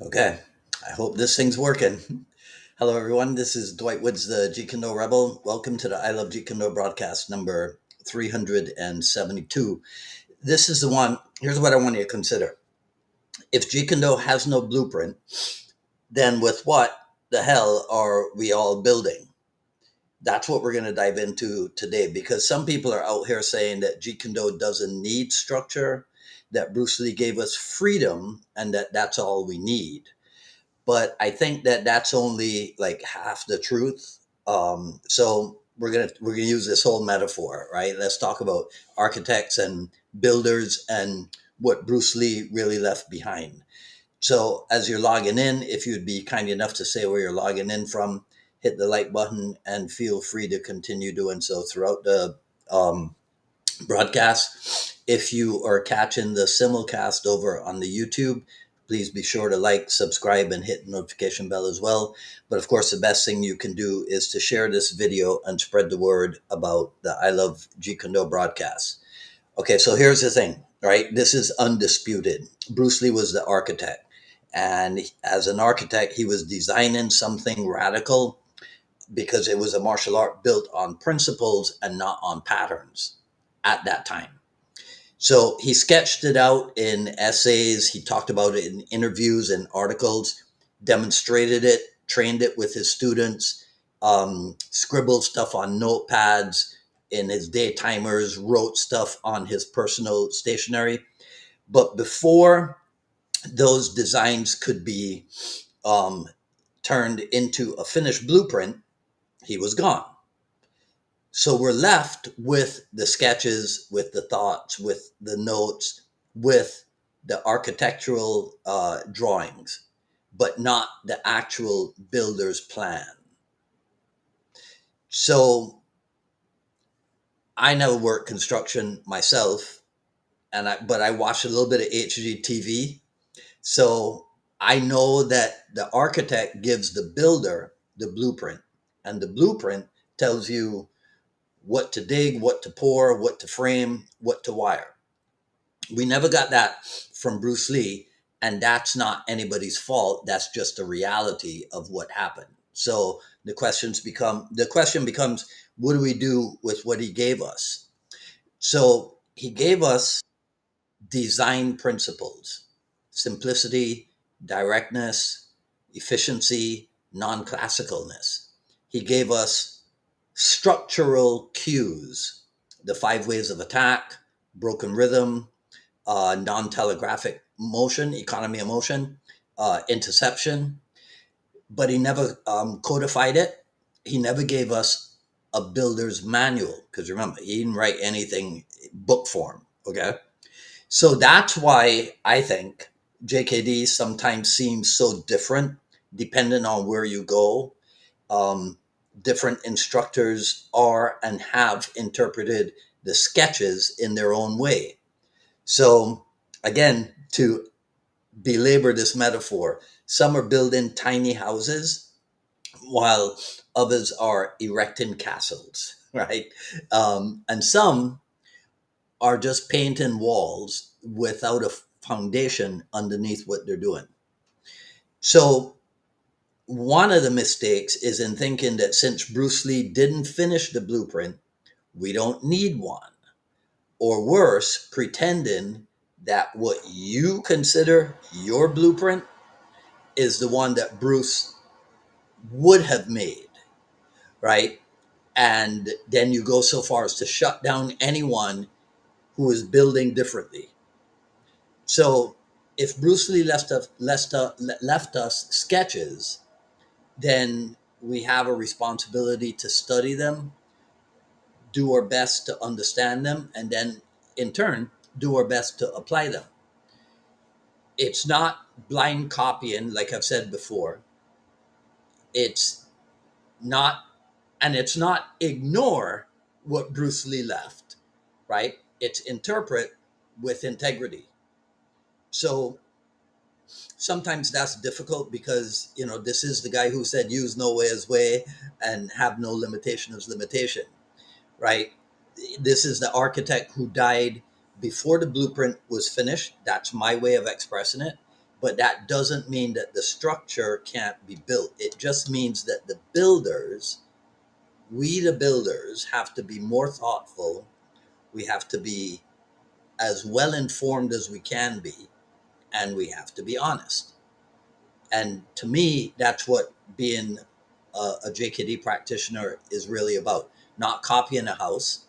Okay, I hope this thing's working. Hello, everyone. This is Dwight Woods, the Jeet Kune Rebel. Welcome to the I Love Jeet Kune broadcast number 372. This is the one. Here's what I want you to consider. If Jeet Kune has no blueprint, then with what the hell are we all building? That's what we're going to dive into today because some people are out here saying that Jeet Kune doesn't need structure, that Bruce Lee gave us freedom, and that that's all we need. But I think that that's only like half the truth. So we're gonna use this whole metaphor, right? Let's talk about architects and builders and what Bruce Lee really left behind. So as you're logging in, if you'd be kind enough to say where you're logging in from, hit the like button and feel free to continue doing so throughout the um, broadcast. If you are catching the simulcast over on the YouTube, please be sure to like, subscribe, and hit the notification bell as well. But of course, the best thing you can do is to share this video and spread the word about the I Love Jeet Kune broadcast. Okay, so here's the thing, right? This is undisputed. Bruce Lee was the architect. And as an architect, he was designing something radical because it was a martial art built on principles and not on patterns at that time. So he sketched it out in essays. He talked about it in interviews and articles, demonstrated it, trained it with his students, scribbled stuff on notepads in his day timers, wrote stuff on his personal stationery. But before those designs could be um, turned into a finished blueprint, he was gone. So we're left with the sketches, with the thoughts, with the notes, with the architectural drawings, but not the actual builder's plan. So I never worked construction myself, but I watched a little bit of HGTV. So I know that the architect gives the builder the blueprint, and the blueprint tells you what to dig, what to pour, what to frame, what to wire. We never got that from Bruce Lee, and that's not anybody's fault. That's just the reality of what happened. So the question becomes, what do we do with what he gave us? So he gave us design principles: simplicity, directness, efficiency, non-classicalness. He gave us structural cues: the five ways of attack, broken rhythm, non-telegraphic motion, economy of motion, interception. But he never codified it. He never gave us a builder's manual because remember, he didn't write anything book form. Okay, so that's why I think JKD sometimes seems so different depending on where you go. Um, Different instructors are and have interpreted the sketches in their own way. So, again, to belabor this metaphor, some are building tiny houses while others are erecting castles, right? And some are just painting walls without a foundation underneath what they're doing. So, one of the mistakes is in thinking that since Bruce Lee didn't finish the blueprint, we don't need one. Or worse, pretending that what you consider your blueprint is the one that Bruce would have made, right? And then you go so far as to shut down anyone who is building differently. So if Bruce Lee left us sketches, then we have a responsibility to study them, do our best to understand them, and then in turn, do our best to apply them. It's not blind copying, like I've said before. It's not, and it's not ignore what Bruce Lee left, right? It's interpret with integrity. So sometimes that's difficult because, this is the guy who said, use no way as way and have no limitation as limitation, right? This is the architect who died before the blueprint was finished. That's my way of expressing it. but that doesn't mean that the structure can't be built. It just means that the builders, we the builders, have to be more thoughtful. We have to be as well informed as we can be, and we have to be honest. And to me, that's what being a JKD practitioner is really about. Not copying a house,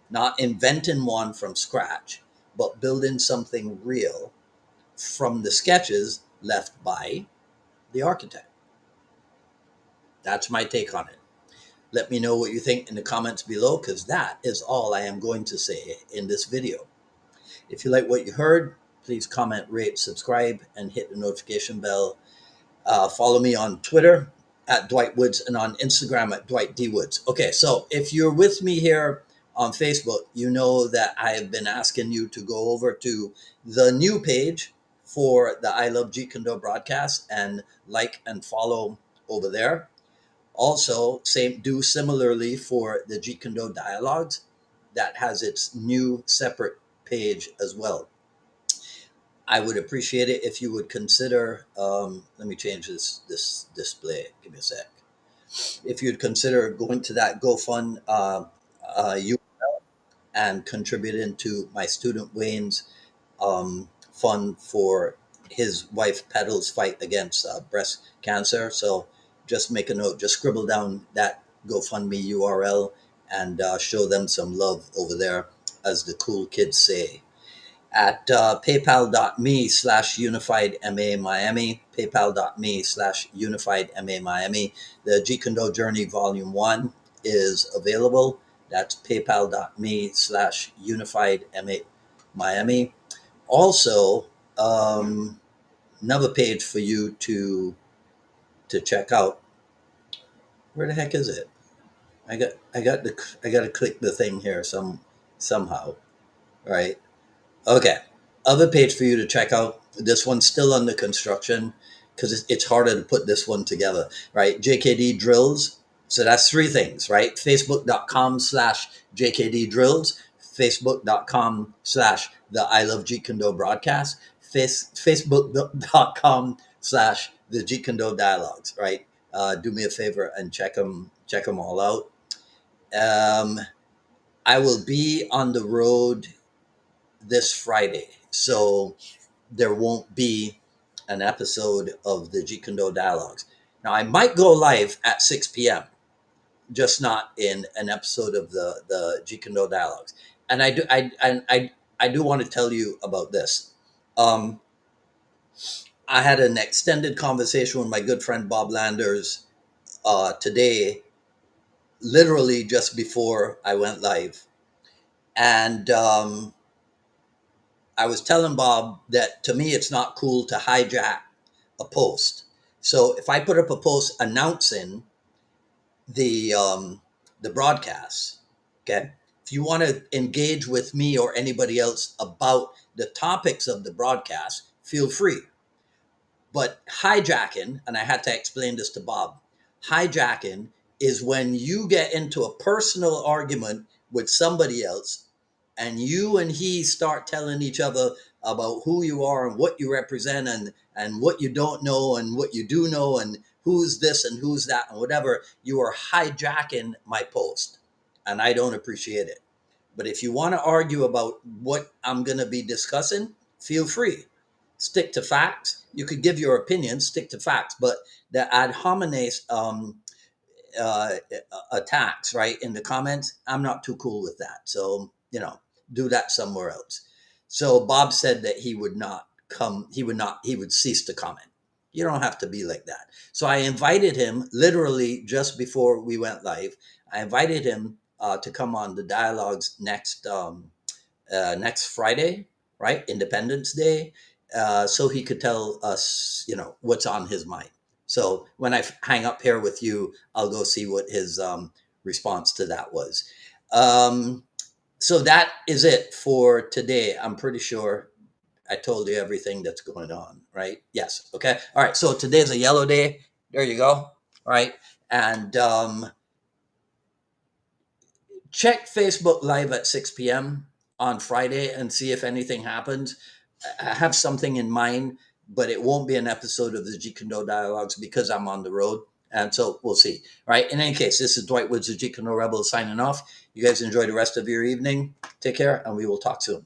not inventing one from scratch, but building something real from the sketches left by the architect. That's my take on it. Let me know what you think in the comments below, because that is all I am going to say in this video. If you like what you heard, please comment, rate, subscribe, and hit the notification bell. Follow me on Twitter at Dwight Woods and on Instagram at Dwight D. Woods. Okay, so if you're with me here on Facebook, you know that I have been asking you to go over to the new page for the I Love Jeet Kune broadcast and like and follow over there. Also, do similarly for the Jeet Kune Dialogues. That has its new separate page as well. I would appreciate it if you would consider. Let me change this display. Give me a sec. If you'd consider going to that GoFund you and contributing to my student Wayne's fund for his wife Pedal's fight against breast cancer. So just make a note. Just scribble down that GoFundMe URL and show them some love over there, as the cool kids say. At paypal.me/unified MA Miami, paypal.me/unified MA Miami. The Jeet Kune Journey Volume 1 is available. That's paypal.me/unified MA Miami. Also, another page for you to check out. Where the heck is it? I got to click the thing here somehow, right? Okay. Other page for you to check out. This one's still under construction because it's harder to put this one together, right? JKD Drills. So that's three things, right? Facebook.com/JKD Drills, Facebook.com/the I Love Jeet Kune broadcast, Facebook.com/the Jeet Kune Dialogues, right? Do me a favor and check them all out. I will be on the road this Friday, so there won't be an episode of the Jeet Kune Dialogues. Now, I might go live at 6 p.m., just not in an episode of the Jeet Kune Dialogues. And I do want to tell you about this. I had an extended conversation with my good friend Bob Landers today, literally just before I went live. And I was telling Bob that to me, it's not cool to hijack a post. So if I put up a post announcing the broadcast, okay, if you want to engage with me or anybody else about the topics of the broadcast, feel free. But hijacking, and I had to explain this to Bob, hijacking is when you get into a personal argument with somebody else and you and he start telling each other about who you are and what you represent and what you don't know and what you do know and who's this and who's that and whatever. You are hijacking my post, and I don't appreciate it. But if you want to argue about what I'm going to be discussing, feel free. Stick to facts. You could give your opinion, stick to facts, but the ad hominem uh, attacks, right, in the comments, I'm not too cool with that. So, do that somewhere else. So Bob said that he would not come, he would cease to comment. You don't have to be like that. So I invited him literally just before we went live. I invited him to come on the dialogues next Friday, right? Independence Day, so he could tell us, what's on his mind. So when I hang up here with you, I'll go see what his response to that was. So that is it for today. I'm pretty sure I told you everything that's going on, right? Yes. Okay. All right. So today's a yellow day. There you go. All right. And check Facebook Live at 6 p.m. on Friday and see if anything happens. I have something in mind but it won't be an episode of the Jeet Kune Dialogues because I'm on the road. And so we'll see. All right. In any case, this is Dwight Woods of Jeet Kune Rebel signing off. You guys enjoy the rest of your evening. Take care, and we will talk soon.